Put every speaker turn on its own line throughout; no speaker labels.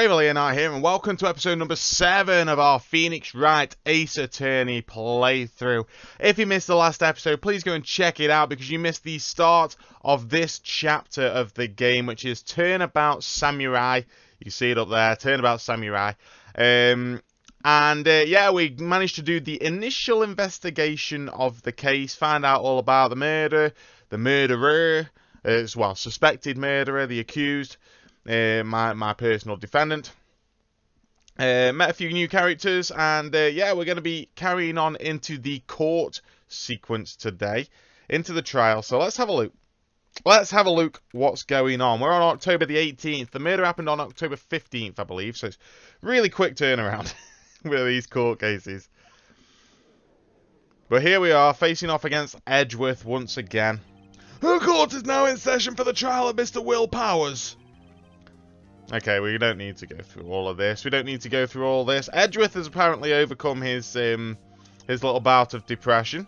Favour Leonard here, and welcome to episode number 7 of our Phoenix Wright Ace Attorney playthrough. If you missed the last episode, please go and check it out because you missed the start of this chapter of the game, which is Turnabout Samurai. You see it up there, Turnabout Samurai. Yeah, we managed to do the initial investigation of the case, find out all about the murder, the murderer, as well, suspected murderer, the accused. My personal defendant. Met a few new characters, and yeah, we're going to be carrying on into the court sequence today, into the trial. So let's have a look. Let's have a look what's going on. We're on October the 18th. The murder happened on October 15th, I believe. So it's really quick turnaround with these court cases. But here we are, facing off against Edgeworth once again. The court is now in session for the trial of Mr. Will Powers. Okay, we don't need to go through all of this. We don't need to go through all this. Edgeworth has apparently overcome his little bout of depression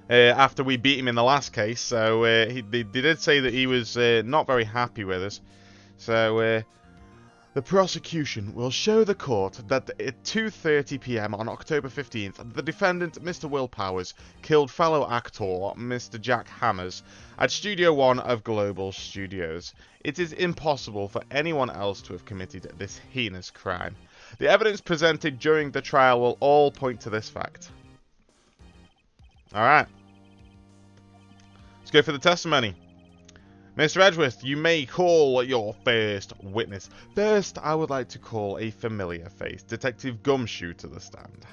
after we beat him in the last case. So they did say that he was not very happy with us. So the prosecution will show the court that at 2:30 p.m. on October 15th, the defendant, Mr. Will Powers, killed fellow actor, Mr. Jack Hammers, at Studio 1 of Global Studios. It is impossible for anyone else to have committed this heinous crime. The evidence presented during the trial will all point to this fact. Alright. Let's go for the testimony. Mr. Edgeworth, you may call your first witness. First, I would like to call a familiar face, Detective Gumshoe, to the stand.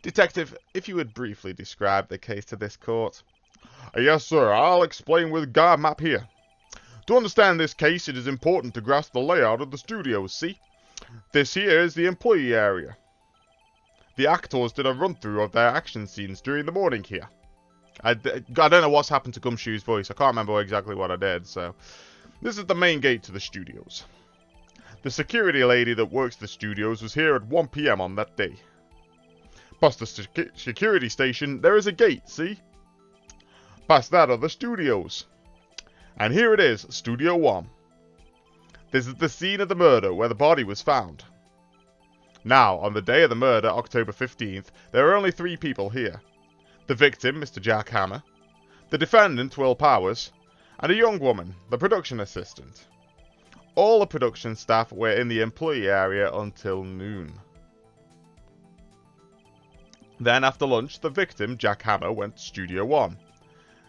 Detective, if you would briefly describe the case to this court. Yes, sir. I'll explain with guide map here. To understand this case, it is important to grasp the layout of the studios, see? This here is the employee area. The actors did a run-through of their action scenes during the morning here. I don't know what's happened to Gumshoe's voice. I can't remember exactly what I did, so... This is the main gate to the studios. The security lady that works the studios was here at 1 p.m. on that day. Past the security station, there is a gate, see? Past that are the studios. And here it is, Studio 1. This is the scene of the murder where the body was found. Now, on the day of the murder, October 15th, there are only 3 people here. The victim, Mr. Jack Hammer, the defendant, Will Powers, and a young woman, the production assistant. All the production staff were in the employee area until noon. Then, after lunch, the victim, Jack Hammer, went to Studio 1.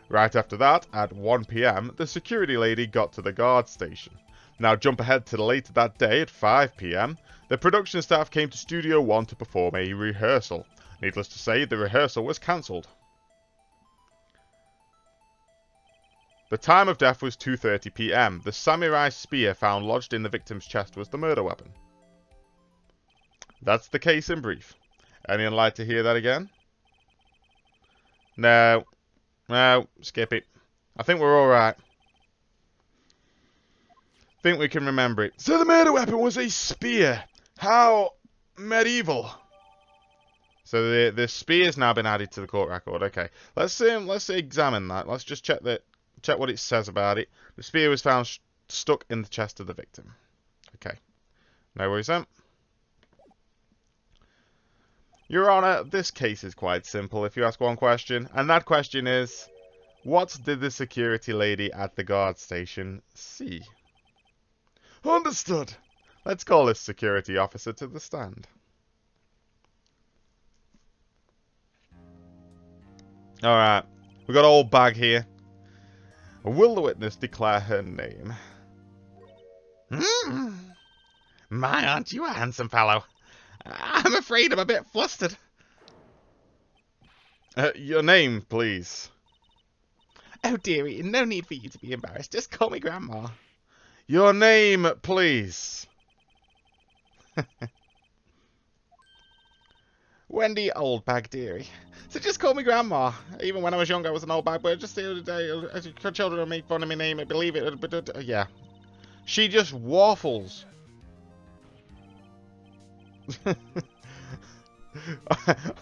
Right after that, at 1 p.m., the security lady got to the guard station. Now jump ahead to later that day at 5 p.m., the production staff came to Studio 1 to perform a rehearsal. Needless to say, the rehearsal was cancelled. The time of death was 2:30 p.m. The samurai spear found lodged in the victim's chest was the murder weapon. That's the case in brief. Anyone like to hear that again? No. No, skip it. I think we're alright. Think we can remember it. So the murder weapon was a spear. How medieval. So the spear's now been added to the court record. Okay, let's examine that. Let's just check what it says about it. The spear was found stuck in the chest of the victim. Okay, no worries then. Your Honour, this case is quite simple if you ask one question, and that question is, what did the security lady at the guard station see? Understood. Let's call this security officer to the stand. Alright, we've got Oldbag here. Will the witness declare her name? My, aren't you a handsome fellow? I'm afraid I'm a bit flustered. Your name, please. Oh, dearie, no need for you to be embarrassed. Just call me Grandma. Your name, please. Wendy Oldbag, dearie. So just call me Grandma. Even when I was young, I was an Oldbag, but just the other day, as children make fun of my name, I believe it, but yeah. She just waffles.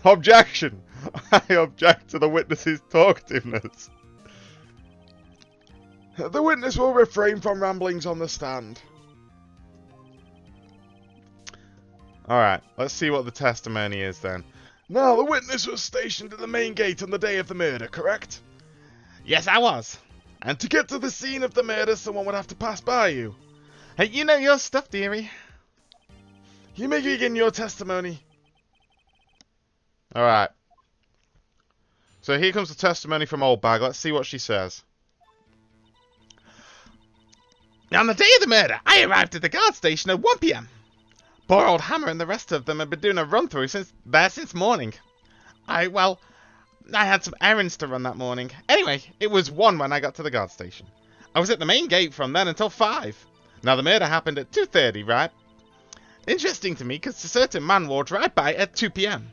Objection! I object to the witness's talkativeness. The witness will refrain from ramblings on the stand. Alright, let's see what the testimony is then. Now, the witness was stationed at the main gate on the day of the murder, correct?
Yes, I was.
And to get to the scene of the murder, someone would have to pass by you.
Hey, you know your stuff, dearie.
You may begin your testimony. Alright. So here comes the testimony from Oldbag. Let's see what she says.
On the day of the murder, I arrived at the guard station at 1 PM. Poor old Hammer and the rest of them had been doing a run-through since morning. I had some errands to run that morning. Anyway, it was 1 when I got to the guard station. I was at the main gate from then until 5. Now, the murder happened at 2:30, right? Interesting to me, because a certain man walked right by at 2 PM.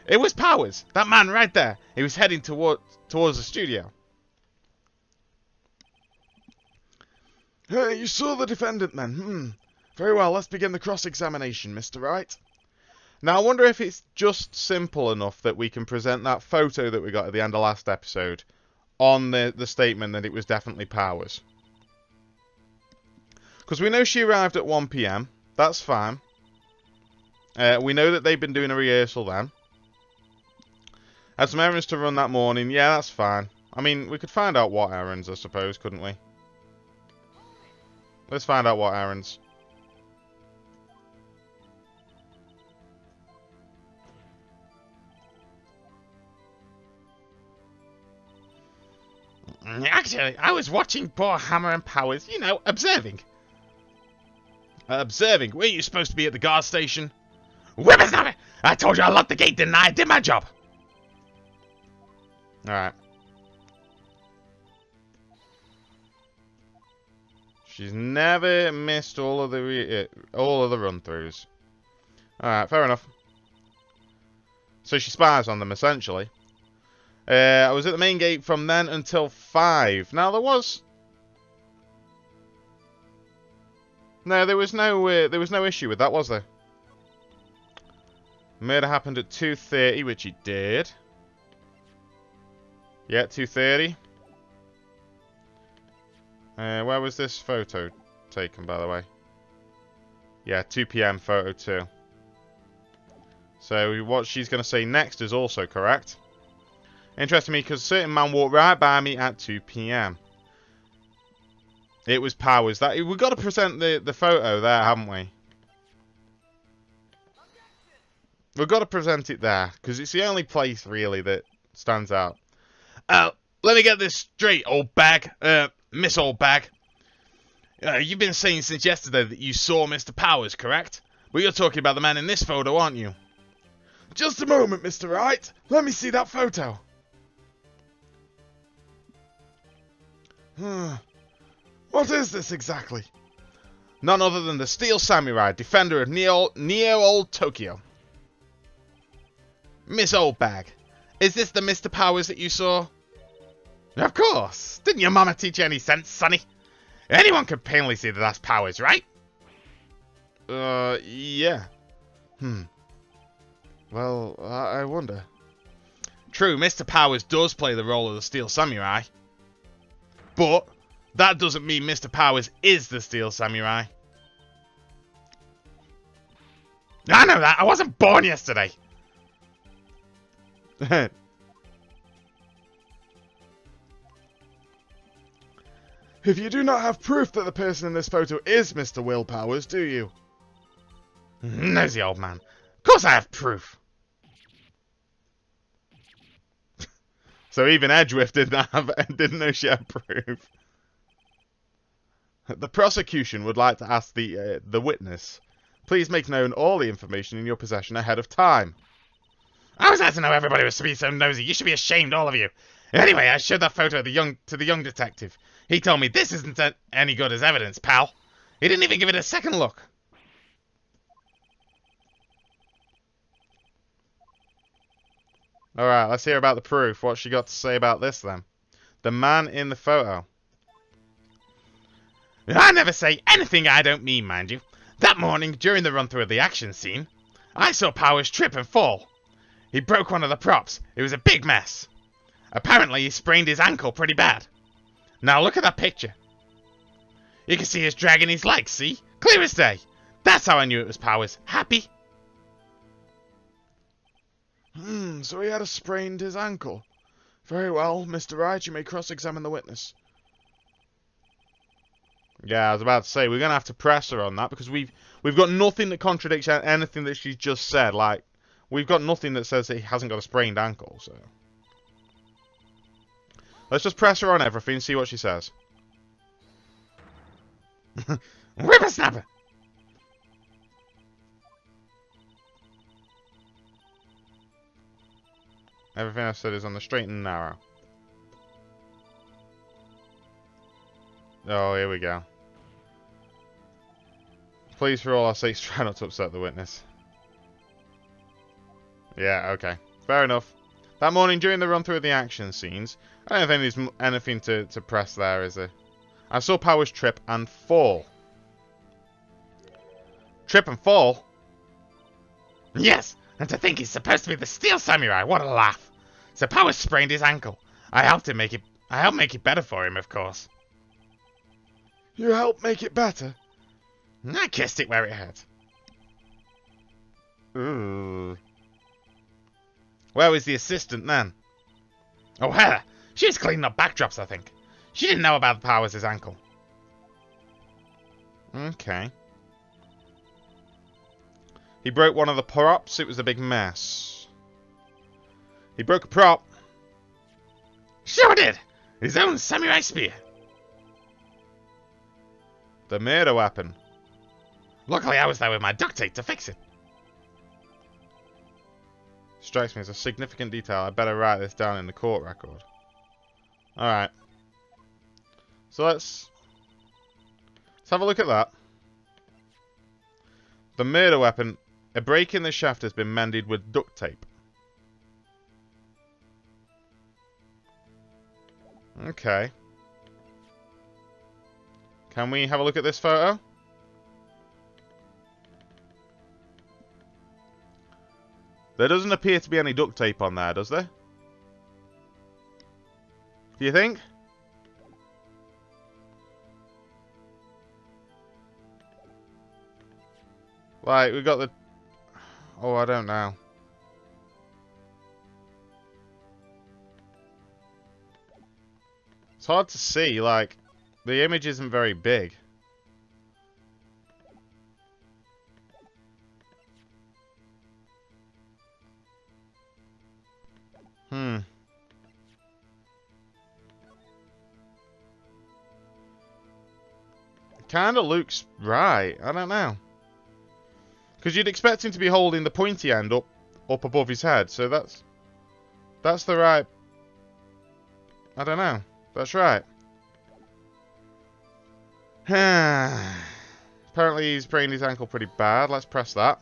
It was Powers, that man right there. He was heading towards the studio.
You saw the defendant then? Very well, let's begin the cross-examination, Mr. Wright. Now, I wonder if it's just simple enough that we can present that photo that we got at the end of last episode on the statement that it was definitely Powers. Because we know she arrived at 1 PM. That's fine. We know that they've been doing a rehearsal then. Had some errands to run that morning. Yeah, that's fine. I mean, we could find out what errands, I suppose, couldn't we? Let's find out what errands.
Actually, I was watching poor Hammer and Powers, observing.
Observing? Were you supposed to be at the guard station?
Whippersnapper! I told you I locked the gate, didn't I? I did my job.
Alright. She's never missed all of the run-throughs. Alright, fair enough. So she spies on them, essentially. I was at the main gate from then until 5. Now, there was no issue with that, was there? Murder happened at 2:30, which it did. Yeah, 2:30. Where was this photo taken, by the way? Yeah, 2 PM photo 2. So what she's going to say next is also correct. Interesting me, because a certain man walked right by me at 2 PM. It was Powers. We've got to present the photo there, haven't we? We've got to present it there, because it's the only place, really, that stands out.
Let me get this straight, Oldbag. Miss Oldbag. You've been saying since yesterday that you saw Mr. Powers, correct? Well, you're talking about the man in this photo, aren't you?
Just a moment, Mr. Wright. Let me see that photo. What is this exactly?
None other than the Steel Samurai, defender of Neo Old Tokyo. Miss Oldbag, is this the Mr. Powers that you saw? Of course. Didn't your mama teach you any sense, sonny? Anyone can plainly see that that's Powers, right?
Yeah. Well, I wonder.
True, Mr. Powers does play the role of the Steel Samurai. But that doesn't mean Mr. Powers is the Steel Samurai. I know that. I wasn't born yesterday.
If you do not have proof that the person in this photo is Mr. Will Powers, do you?
Nosy old man. Of course I have proof.
So even Edgeworth didn't know she had proof. The prosecution would like to ask the witness, please make known all the information in your possession ahead of time.
I was glad to know everybody was to be so nosy. You should be ashamed, all of you. Anyway, I showed that photo to the young detective. He told me this isn't any good as evidence, pal. He didn't even give it a second look.
Alright, let's hear about the proof. What's she got to say about this, then? The man in the photo.
I never say anything I don't mean, mind you. That morning, during the run-through of the action scene, I saw Powers trip and fall. He broke one of the props. It was a big mess. Apparently, he sprained his ankle pretty bad. Now look at that picture. You can see us dragging his legs, see? Clear as day. That's how I knew it was Powers. Happy?
So he had sprained his ankle. Very well, Mr. Wright, you may cross-examine the witness.
Yeah, I was about to say, we're going to have to press her on that, because we've got nothing that contradicts anything that she's just said. Like, we've got nothing that says that he hasn't got a sprained ankle, so... Let's just press her on everything and see what she says. Whippersnapper!
Everything I said is on the straight and narrow. Oh, here we go. Please, for all our sakes, try not to upset the witness. Yeah, okay. Fair enough. That morning, during the run-through of the action scenes, I don't think there's anything to press there, is there? I saw Powers trip and fall. Trip and fall?
Yes, and to think he's supposed to be the Steel Samurai. What a laugh. So Powers sprained his ankle. I helped make it better for him, of course.
You helped make it better?
I kissed it where it hurt.
Ooh.
Where was the assistant then? Oh, Heather. She was cleaning up backdrops, I think. She didn't know about Powers' ankle.
Okay. He broke one of the props. It was a big mess. He broke a prop.
Sure did. His own samurai spear.
The murder weapon.
Luckily, I was there with my duct tape to fix it.
Strikes me as a significant detail. I better write this down in the court record. Alright. So let's have a look at that. The murder weapon. A break in the shaft has been mended with duct tape. Okay. Can we have a look at this photo? There doesn't appear to be any duct tape on there, does there? Do you think? Like, we got the... Oh, I don't know. It's hard to see, like, the image isn't very big. Kinda looks right. I don't know. Because you'd expect him to be holding the pointy end up above his head. So that's the right... I don't know. That's right. Apparently he's sprained his ankle pretty bad. Let's press that.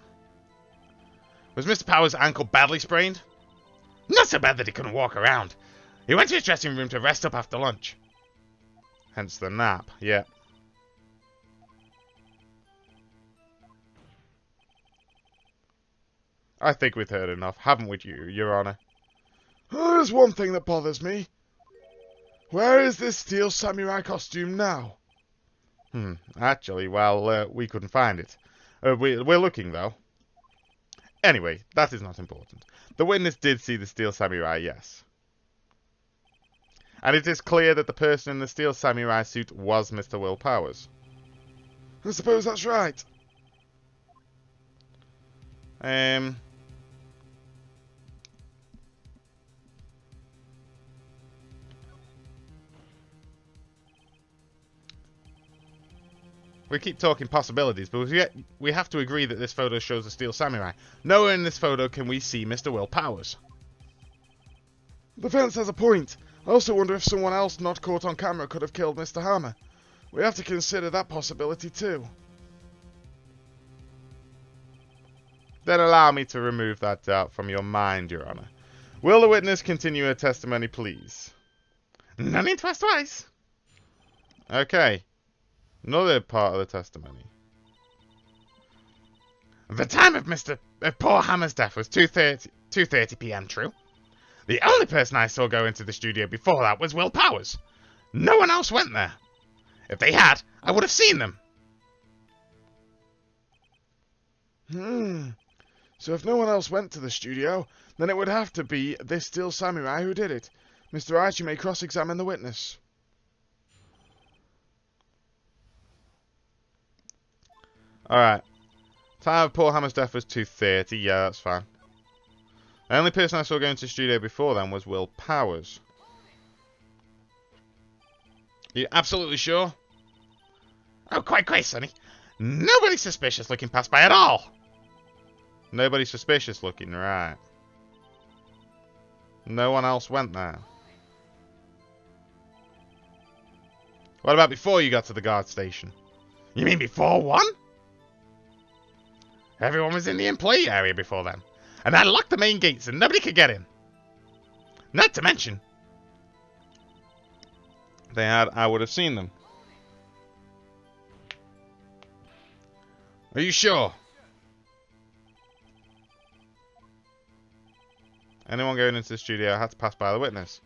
Was Mr. Powers' ankle badly sprained? Not so bad that he couldn't walk around. He went to his dressing room to rest up after lunch.
Hence the nap. Yeah. I think we've heard enough, haven't we, Your Honor? There's one thing that bothers me. Where is this steel samurai costume now? Actually, well, we couldn't find it. We're looking, though. Anyway, that is not important. The witness did see the steel samurai, yes. And it is clear that the person in the steel samurai suit was Mr. Will Powers. I suppose that's right. We keep talking possibilities, but we have to agree that this photo shows a steel samurai. Nowhere in this photo can we see Mr. Will Powers. The defense has a point. I also wonder if someone else not caught on camera could have killed Mr. Hammer. We have to consider that possibility too. Then allow me to remove that doubt from your mind, Your Honor. Will the witness continue her testimony, please?
No need to ask twice.
Okay. Another part of the testimony.
The time of poor Hammer's death was 2:30 p.m. True. The only person I saw go into the studio before that was Will Powers. No one else went there. If they had, I would have seen them.
So if no one else went to the studio, then it would have to be this Steel Samurai who did it. Mr. Wright, you may cross-examine the witness. Alright. Time of Paul Hammer's death was 2:30. Yeah, that's fine. The only person I saw going to the studio before then was Will Powers.
You absolutely sure? Oh, quite, Sonny. Nobody suspicious looking passed by at all.
Nobody suspicious looking, right. No one else went there. What about before you got to the guard station?
You mean before 1? Everyone was in the employee area before then. And I locked the main gates and nobody could get in. Not to mention,
I would have seen them.
Are you sure?
Anyone going into the studio had to pass by the witness.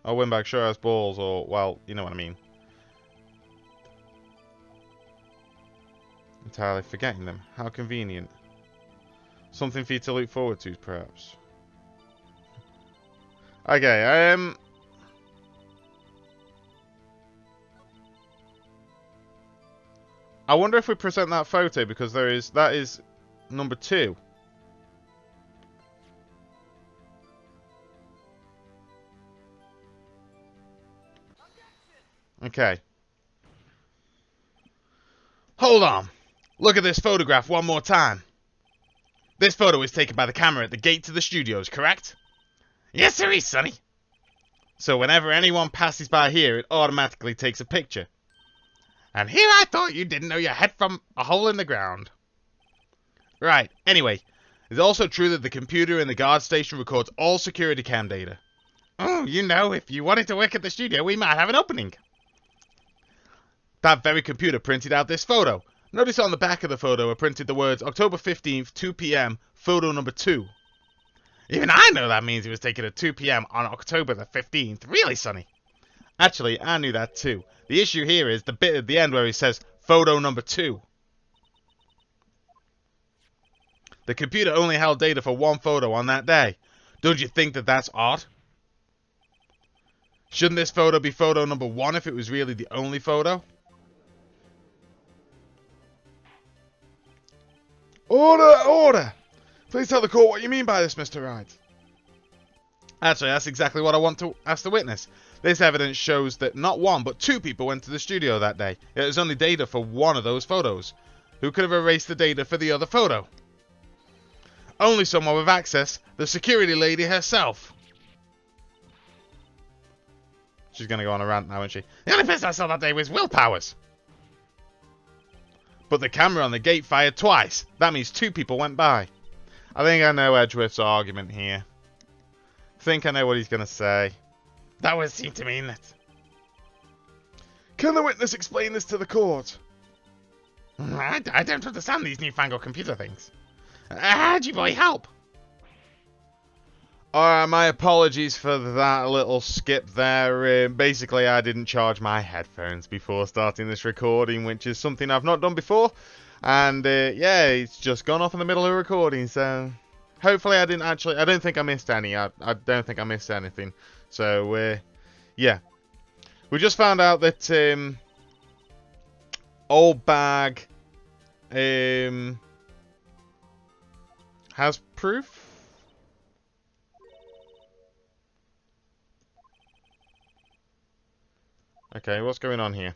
Oldbag sure has balls, or, well, you know what I mean. Entirely forgetting them. How convenient. Something for you to look forward to, perhaps. Okay, I wonder if we present that photo, because that is number 2. Okay.
Hold on. Look at this photograph one more time. This photo was taken by the camera at the gate to the studios, correct? Yes, sir, Sonny. So whenever anyone passes by here, it automatically takes a picture. And here I thought you didn't know your head from a hole in the ground. Right, anyway, it's also true that the computer in the guard station records all security cam data. Oh, you know, if you wanted to work at the studio, we might have an opening. That very computer printed out this photo. Notice on the back of the photo are printed the words October 15th, 2 p.m, photo number 2. Even I know that means it was taken at 2 p.m. on October the 15th. Really, Sonny?
Actually, I knew that too. The issue here is the bit at the end where he says photo number 2. The computer only held data for one photo on that day. Don't you think that that's odd? Shouldn't this photo be photo number 1 if it was really the only photo? Order! Order! Please tell the court what you mean by this, Mr. Wright. Actually, that's exactly what I want to ask the witness. This evidence shows that not 1, but 2 people went to the studio that day. It was only data for one of those photos. Who could have erased the data for the other photo? Only someone with access, the security lady herself. She's going to go on a rant now, isn't she?
The only person I saw that day was Will Powers.
But the camera on the gate fired twice. That means 2 people went by. I think I know Edgeworth's argument here. I think I know what he's going to say.
That would seem to mean that.
Can the witness explain this to the court?
I don't understand these newfangled computer things. How'd you boy help?
My apologies for that little skip there. Basically, I didn't charge my headphones before starting this recording, which is something I've not done before. And yeah, it's just gone off in the middle of a recording, so hopefully I don't think I missed any. I don't think I missed anything. So, yeah. We just found out that Oldbag has proof. Okay, what's going on here?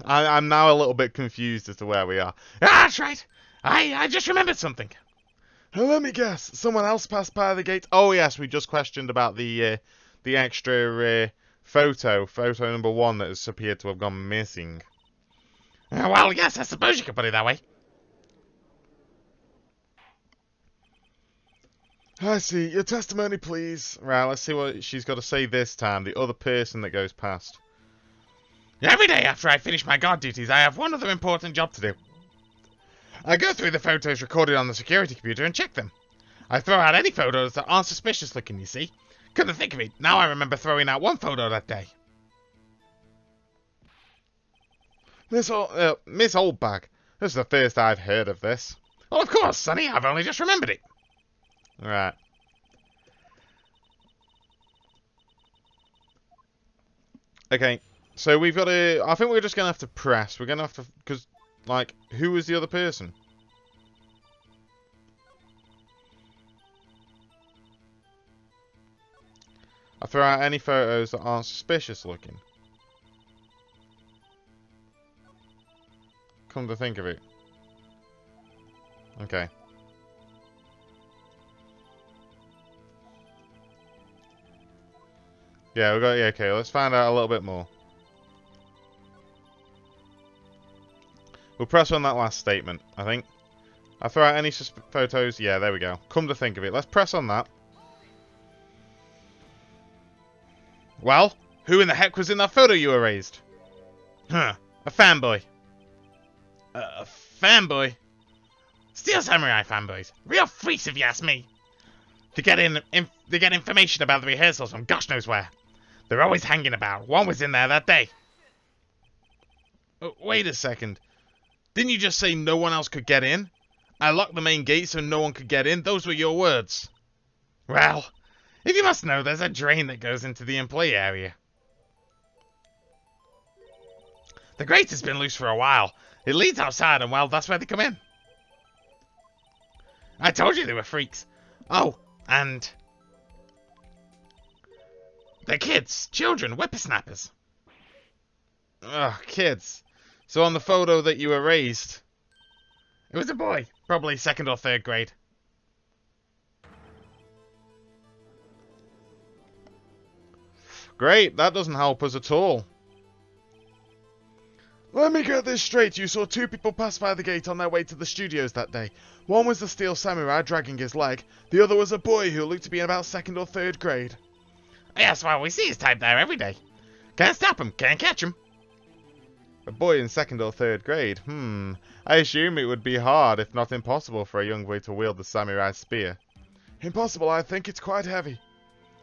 I'm now a little bit confused as to where we are.
Ah, that's right. I just remembered something.
Let me guess. Someone else passed by the gate. Oh yes, we just questioned about the extra photo number 1 that has appeared to have gone missing.
Well, yes, I suppose you could put it that way.
I see. Your testimony, please. Right, let's see what she's got to say this time. The other person that goes past.
Every day after I finish my guard duties, I have one other important job to do. I go through the photos recorded on the security computer and check them. I throw out any photos that aren't suspicious looking, you see. Couldn't think of it. Now I remember throwing out one photo that day.
Miss Oldbag, this is the first I've heard of this.
Well, of course, Sonny. I've only just remembered it.
Right. Okay, so we've got to... I think we're just going to have to press. We're going to have to... Because, like, who was the other person? I throw out any photos that aren't suspicious looking. Come to think of it. Okay. Yeah, we got... Yeah, okay, let's find out a little bit more. We'll press on that last statement, I think. I throw out any photos... Yeah, there we go. Come to think of it. Let's press on that.
Well, who in the heck was in that photo you erased? Huh, a fanboy. A fanboy? Steel Samurai fanboys. Real freaks if you ask me. They get information about the rehearsals from gosh knows where. They're always hanging about. One was in there that day.
Wait a second. Didn't you just say no one else could get in? I locked the main gate so no one could get in. Those were your words.
Well, if you must know, there's a drain that goes into the employee area. The grate has been loose for a while. It leads outside and, well, that's where they come in. I told you they were freaks. Oh, and... they're kids, children, whippersnappers.
Ugh, kids. So on the photo that you erased...
It was a boy, probably 2nd or 3rd grade.
Great, that doesn't help us at all. Let me get this straight. You saw 2 people pass by the gate on their way to the studios that day. One was the Steel Samurai dragging his leg. The other was a boy who looked to be in about 2nd or 3rd grade.
Yes, well, we see his type there every day. Can't stop him, can't catch him.
A boy in 2nd or 3rd grade? I assume it would be hard, if not impossible, for a young boy to wield the samurai spear. Impossible, I think it's quite heavy.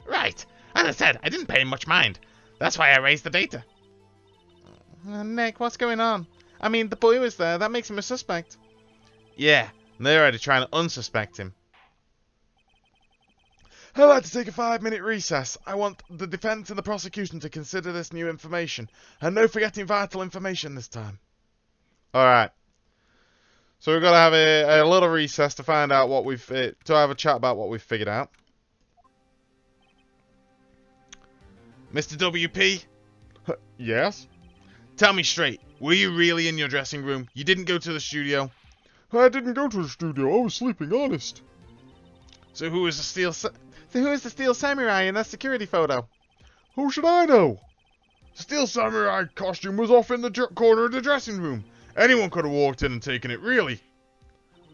Right. As I said, I didn't pay him much mind. That's why I raised the data.
Nick, what's going on? I mean, the boy was there. That makes him a suspect.
Yeah, and they're already trying to unsuspect him.
I'd like to take a 5-minute recess. I want the defense and the prosecution to consider this new information. And no forgetting vital information this time. Alright. So we've got to have a little recess to find out what we've... to have a chat about what we've figured out.
Mr. WP?
Yes?
Tell me straight, were you really in your dressing room? You didn't go to the studio?
I didn't go to the studio. I was sleeping, honest.
So who is the Steel Samurai in that security photo?
Who should I know? The Steel Samurai costume was off in the corner of the dressing room. Anyone could have walked in and taken it, really.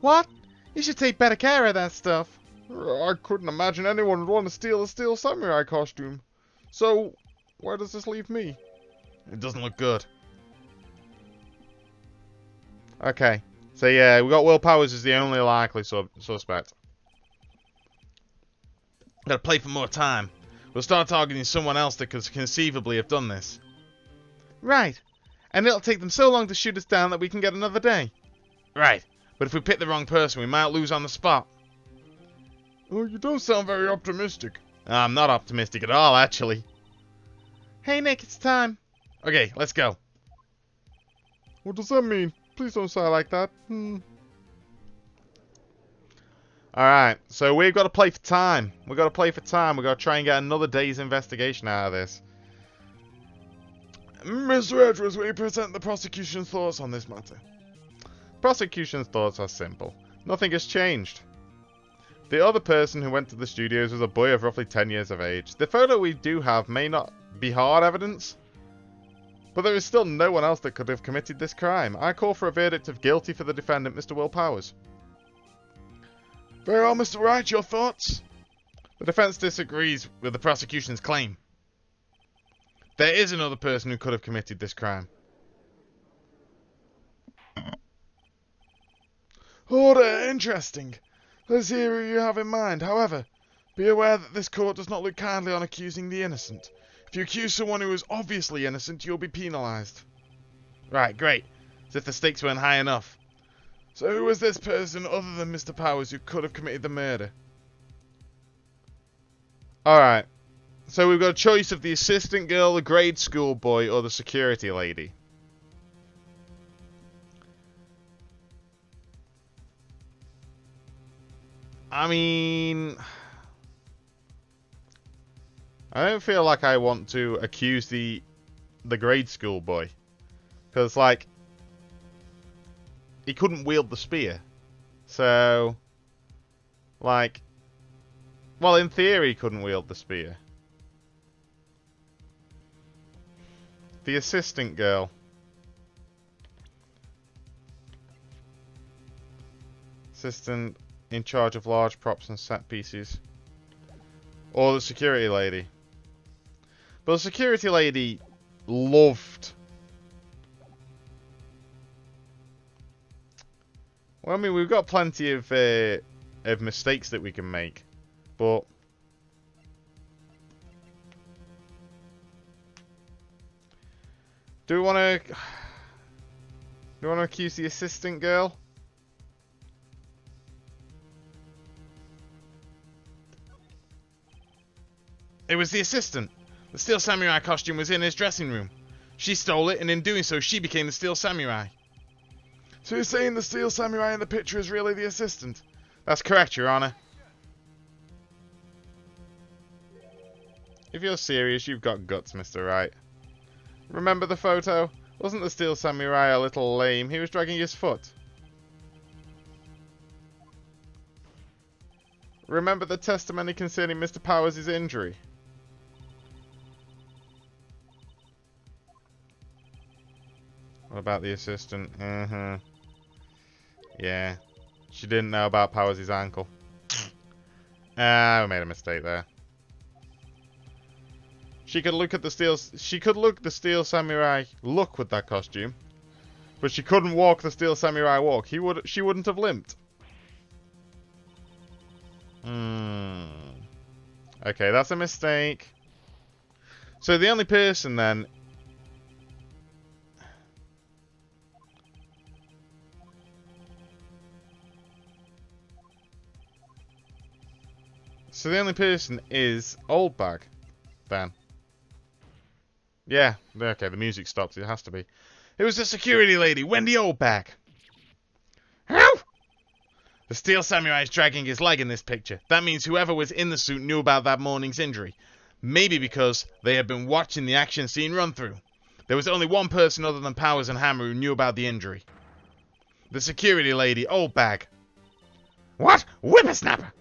What? You should take better care of that stuff.
I couldn't imagine anyone would want to steal a Steel Samurai costume. So, where does this leave me?
It doesn't look good.
Okay. So yeah, we got Will Powers as the only likely suspect.
Gotta play for more time. We'll start targeting someone else that could conceivably have done this.
Right. And it'll take them so long to shoot us down that we can get another day.
Right. But if we pick the wrong person, we might lose on the spot.
Oh, you don't sound very optimistic.
I'm not optimistic at all, actually.
Hey, Nick, it's time.
Okay, let's go.
What does that mean? Please don't sound like that. Alright, so we've got to play for time. We've got to play for time. We've got to try and get another day's investigation out of this. Mr. Edwards, will you present the prosecution's thoughts on this matter? Prosecution's thoughts are simple. Nothing has changed. The other person who went to the studios was a boy of roughly 10 years of age. The photo we do have may not be hard evidence, but there is still no one else that could have committed this crime. I call for a verdict of guilty for the defendant, Mr. Will Powers. Very well, Mr. Wright, your thoughts?
The defense disagrees with the prosecution's claim. There is another person who could have committed this crime.
Order, interesting. Let's hear who you have in mind. However, Be aware that this court does not look kindly on accusing the innocent. If you accuse someone who is obviously innocent, you'll be penalised.
Right, great. As if the stakes weren't high enough.
So who was this person other than Mr. Powers who could have committed the murder?
Alright. So we've got a choice of the assistant girl, the grade school boy, or the security lady. I mean, I don't feel like I want to accuse the grade school boy. Because, like, he couldn't wield the spear. So, like, well, in theory he couldn't wield the spear. The assistant girl. Assistant in charge of large props and set pieces. Or the security lady. But the security lady loved... Well, I mean, we've got plenty of mistakes that we can make. But... Do we want to accuse the assistant girl? It was the assistant. The Steel Samurai costume was in his dressing room. She stole it, and in doing so, she became the Steel Samurai.
So you're saying the Steel Samurai in the picture is really the assistant?
That's correct, Your Honor. If you're serious, you've got guts, Mr. Wright. Remember the photo? Wasn't the Steel Samurai a little lame? He was dragging his foot. Remember the testimony concerning Mr. Powers' injury? What about the assistant? Yeah. She didn't know about Powers' ankle. We made a mistake there. She could look at the Steel Samurai look with that costume, but she couldn't walk the Steel Samurai walk. She wouldn't have limped. Okay, that's a mistake. So the only person then... So the only person is Oldbag, then. Yeah, okay, the music stopped. It has to be. It was the security lady, Wendy Oldbag. Help! The Steel Samurai is dragging his leg in this picture. That means whoever was in the suit knew about that morning's injury. Maybe because they had been watching the action scene run through. There was only one person other than Powers and Hammer who knew about the injury. The security lady, Oldbag. What? Whippersnapper!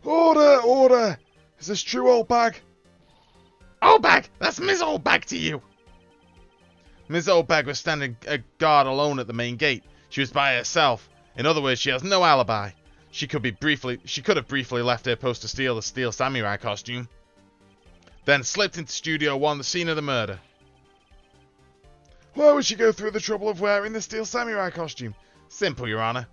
Order! Order! Is this true, Oldbag?
Oldbag! That's Miss Oldbag to you! Miss Oldbag was standing a guard alone at the main gate. She was by herself. In other words, she has no alibi. She could have briefly left her post to steal the Steel Samurai costume. Then slipped into Studio 1, the scene of the murder.
Why would she go through the trouble of wearing the Steel Samurai costume?
Simple, Your Honor.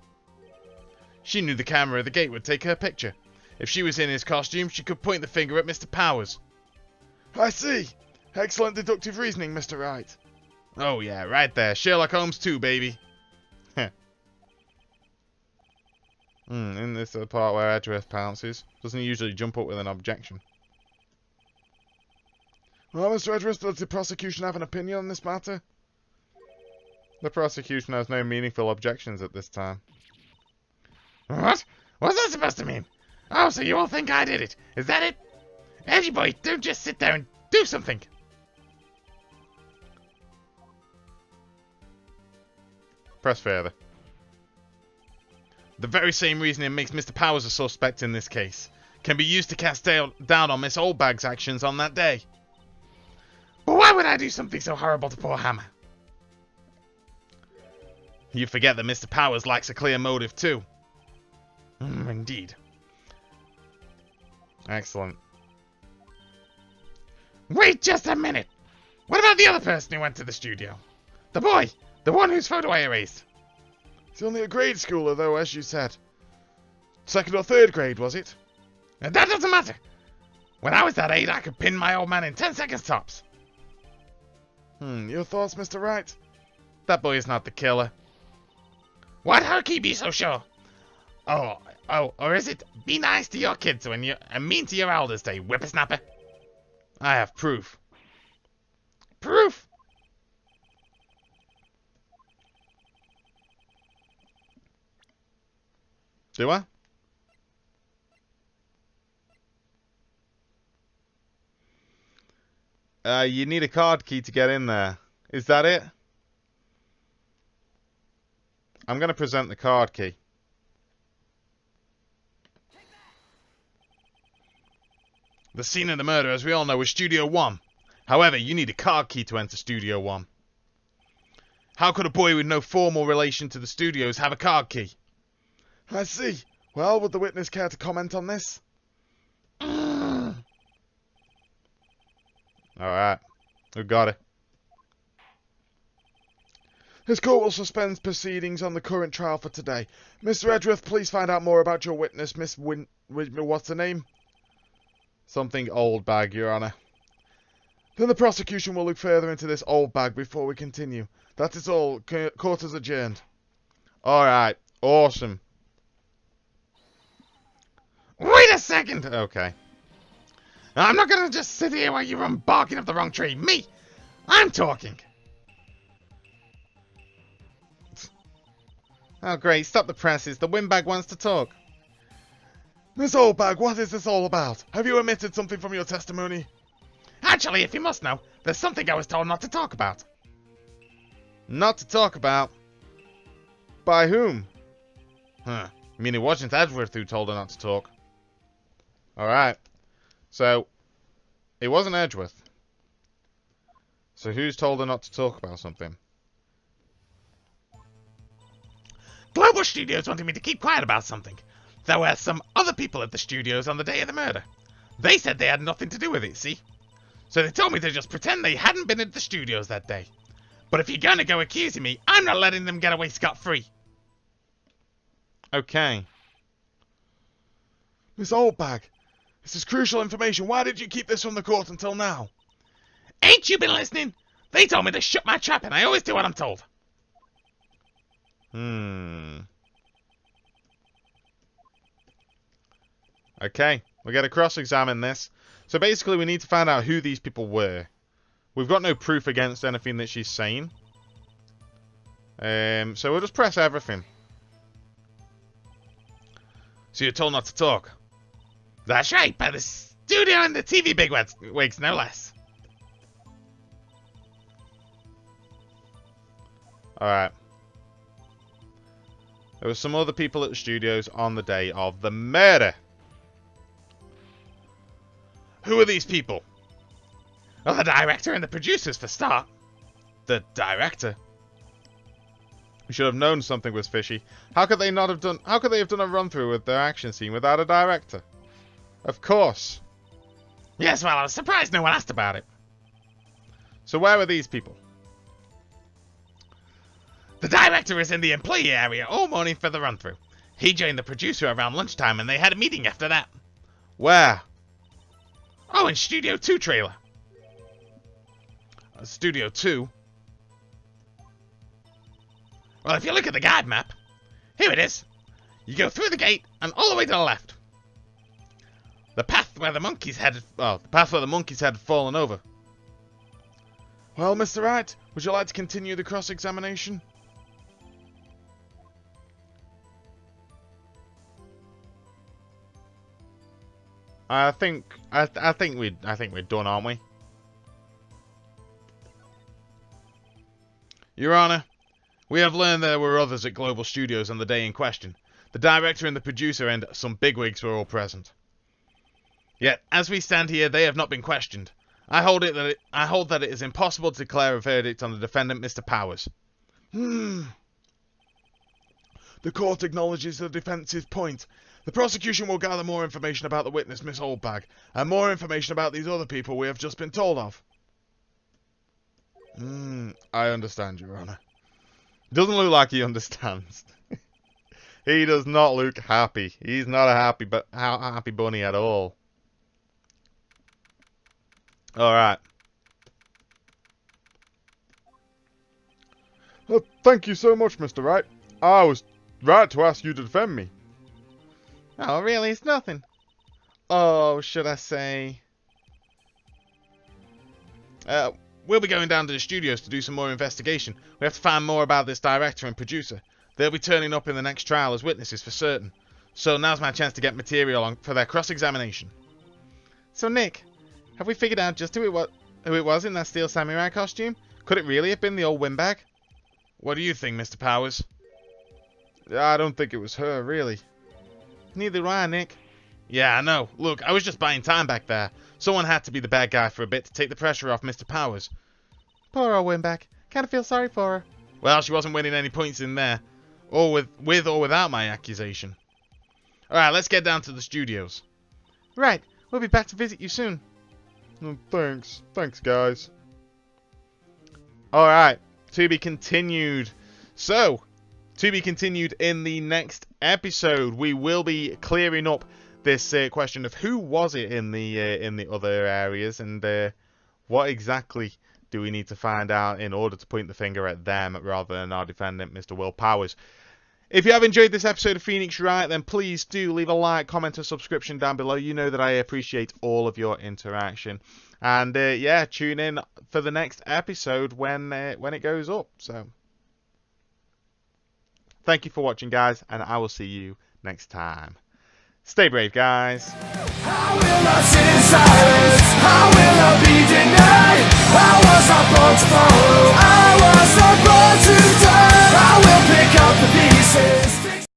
She knew the camera at the gate would take her picture. If she was in his costume, she could point the finger at Mr. Powers.
I see. Excellent deductive reasoning, Mr. Wright.
Oh yeah, right there. Sherlock Holmes 2, baby. Isn't this the part where Edgeworth pounces? Doesn't he usually jump up with an objection?
Well, Mr. Edgeworth, does the prosecution have an opinion on this matter?
The prosecution has no meaningful objections at this time. What? What's that supposed to mean? Oh, so you all think I did it? Is that it? Edgy boy, don't just sit there and do something. Press further. The very same reasoning makes Mr. Powers a suspect in this case can be used to cast down on Miss Oldbag's actions on that day. But why would I do something so horrible to poor Hammer? You forget that Mr. Powers lacks a clear motive too. Indeed. Excellent. Wait just a minute! What about the other person who went to the studio? The boy! The one whose photo I erased!
He's only a grade schooler, though, as you said. 2nd or 3rd grade, was it?
And that doesn't matter. When I was that age, I could pin my old man in 10 seconds tops.
Your thoughts, Mr. Wright?
That boy is not the killer. Why'd Herky be so sure? Oh, or is it be nice to your kids when you and mean to your elders, they whippersnapper? I have proof. Proof?
Do I? You need a card key to get in there. Is that it? I'm going to present the card key.
The scene of the murder, as we all know, was Studio 1. However, you need a card key to enter Studio 1. How could a boy with no formal relation to the studios have a card key?
I see. Well, would the witness care to comment on this? Alright. We've got it. This court will suspend proceedings on the current trial for today. Mr. Edgeworth, please find out more about your witness, Miss what's her name?
Something Oldbag, Your Honour.
Then the prosecution will look further into this Oldbag before we continue. That is all. Court is adjourned.
Alright. Awesome. Wait a second! Okay. I'm not gonna just sit here while you run barking up the wrong tree. Me! I'm talking! Oh great, stop the presses. The windbag wants to talk.
Miss Oldbag, what is this all about? Have you omitted something from your testimony?
Actually, if you must know, there's something I was told not to talk about.
Not to talk about? By whom?
Huh. I mean, it wasn't Edgeworth who told her not to talk.
Alright. So, it wasn't Edgeworth. So who's told her not to talk about something?
Global Studios wanted me to keep quiet about something. There were some other people at the studios on the day of the murder. They said they had nothing to do with it, see? So they told me to just pretend they hadn't been at the studios that day. But if you're gonna go accusing me, I'm not letting them get away scot-free.
Okay. Miss Oldbag, this is crucial information. Why did you keep this from the court until now?
Ain't you been listening? They told me to shut my trap and I always do what I'm told.
Okay, we gotta cross-examine this. So basically we need to find out who these people were. We've got no proof against anything that she's saying. So we'll just press everything.
So you're told not to talk? That's right, by the studio and the TV bigwigs, no less.
Alright. There were some other people at the studios on the day of the murder.
Who are these people? Well, the director and the producers, for start.
The director? We should have known something was fishy. How could they not have done? How could they have done a run-through with their action scene without a director? Of course.
Yes, well, I was surprised no one asked about it.
So where were these people?
The director was in the employee area all morning for the run-through. He joined the producer around lunchtime and they had a meeting after that.
Where?
Oh, in Studio 2 trailer.
Studio 2?
Well, if you look at the guide map, here it is. You go through the gate and all the way to the left. The path where the monkeys had fallen over.
Well, Mr. Wright, would you like to continue the cross-examination? I think we're done, aren't we?
Your Honor, we have learned there were others at Global Studios on the day in question. The director and the producer and some bigwigs were all present. Yet, as we stand here, they have not been questioned. I hold that it is impossible to declare a verdict on the defendant, Mr. Powers.
The court acknowledges the defence's point. The prosecution will gather more information about the witness, Miss Oldbag, and more information about these other people we have just been told of. I understand, Your Honor. Doesn't look like he understands. He does not look happy. He's not a happy bunny at all. Alright. Thank you so much, Mr. Wright. I was right to ask you to defend me.
Oh, really? It's nothing. Oh, should I say... we'll be going down to the studios to do some more investigation. We have to find more about this director and producer. They'll be turning up in the next trial as witnesses for certain. So now's my chance to get material on for their cross-examination. So, Nick, have we figured out just who it was in that steel samurai costume? Could it really have been the old windbag? What do you think, Mr. Powers?
I don't think it was her, really.
Neither do I, Nick. Yeah, I know. Look, I was just buying time back there. Someone had to be the bad guy for a bit to take the pressure off Mr. Powers. Poor old windbag. Kinda feel sorry for her. Well, she wasn't winning any points in there. Or with or without my accusation. Alright, let's get down to the studios. Right, we'll be back to visit you soon.
Thanks. Thanks, guys.
Alright, to be continued. So, to be continued in the next episode. We will be clearing up this question of who was it in the other areas, and what exactly do we need to find out in order to point the finger at them rather than our defendant, Mr. Will Powers. If you have enjoyed this episode of Phoenix Wright, then please do leave a like, comment, or subscription down below. You know that I appreciate all of your interaction. And yeah, tune in for the next episode when it goes up. So, thank you for watching, guys, and I will see you next time. Stay brave, guys.
How will I sit in silence? How will I be